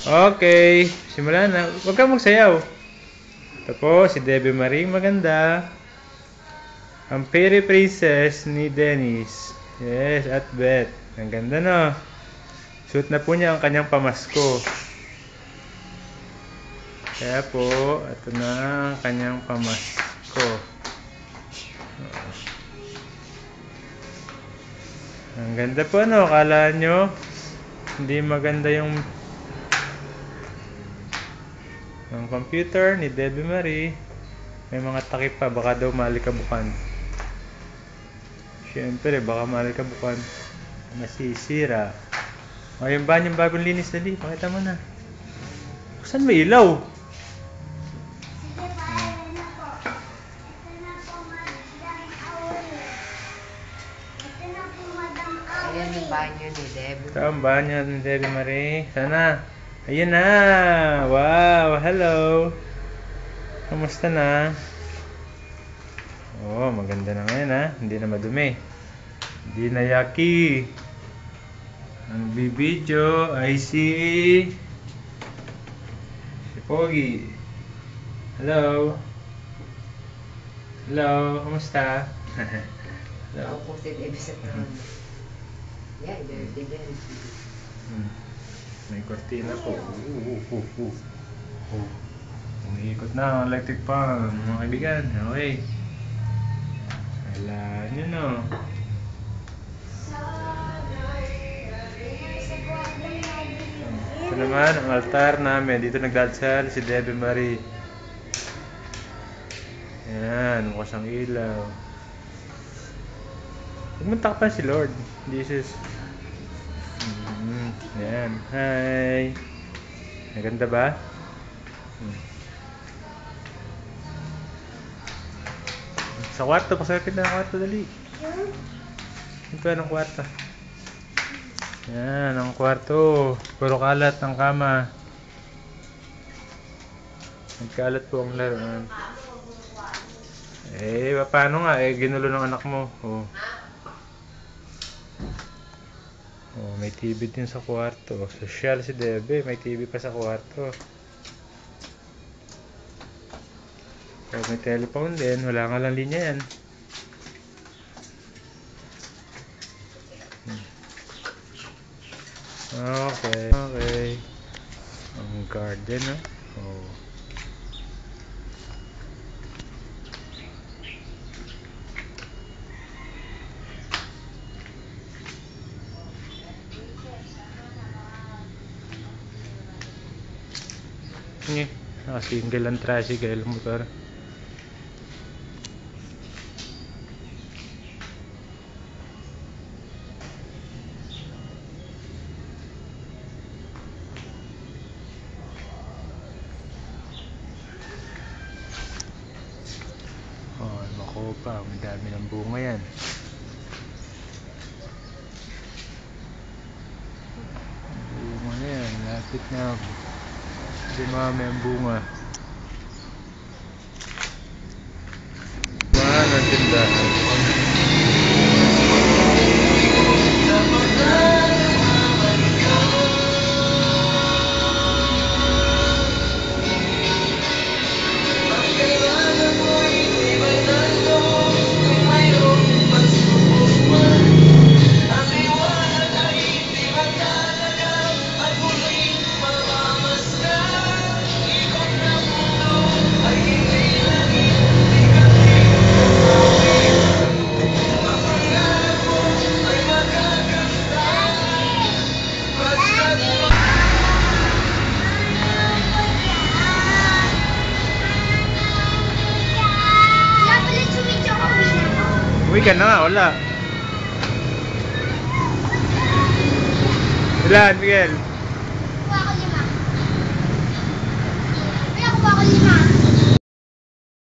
Okay, simulan na. Huwag kang magsayaw. Ito po, si Debbie Marie maganda. Ang Fairy Princess ni Dennis. Yes, at Beth. Ang ganda, no? Suot na po niya ang kanyang pamasko. Kaya po, ito na ang kanyang pamasko. Ang ganda po, no? Akala nyo, hindi maganda yung computer ni Debbie Marie. May mga takip pa, baka daw malikabukan. Siyempre, baka malikabukan. Masisira. O, yung banyang bagong linis, dali. Pakita mo na. Saan may ilaw? Ayan yung banyo ni Debbie. Ito ang banyo ni Debbie Marie. Sana. Ayun na. Wow. Hello. Kamusta na? Oh, maganda na ngayon, ha. Hindi na madumi. Hindi na yaki. Ang bibidyo ay si Pogi. Hello. Hello. Kamusta? Hello. Ako po si Debbie sa taon. Yeah, dirty din. May kortina po. Umiikot na ang electric fan, mga kaibigan. Okay. Alam nyo, no? Ito naman ang altar namin. Dito nagdasal si Debbie Marie. Ayan, bukas ang ilaw. Magtakpan si Lord Jesus. Ayan. Hi. Maganda ba? Sa kwarto, pasapit na ang kwarto, dali. Ito ang kwarto. Yan, ang kwarto. Puro kalat ang kama. Nagkalat po ang laruan. Eh, paano nga? Eh, ginulo ng anak mo. Oh. Oh, may TV din sa kwarto. Social si Debbie, may TV pa sa kwarto. Oh, may telephone din, wala nga lang linya yan. Okay, okay. Ang garden, ha? Oh. Single ang tricycle motor. Oh, makopa, may dami ng bunga yan. Bunga na yan, lapit na. Dumami ang bunga. Mahal ang tindahan. Uwi ka na nga, wala. Ilan, Miguel?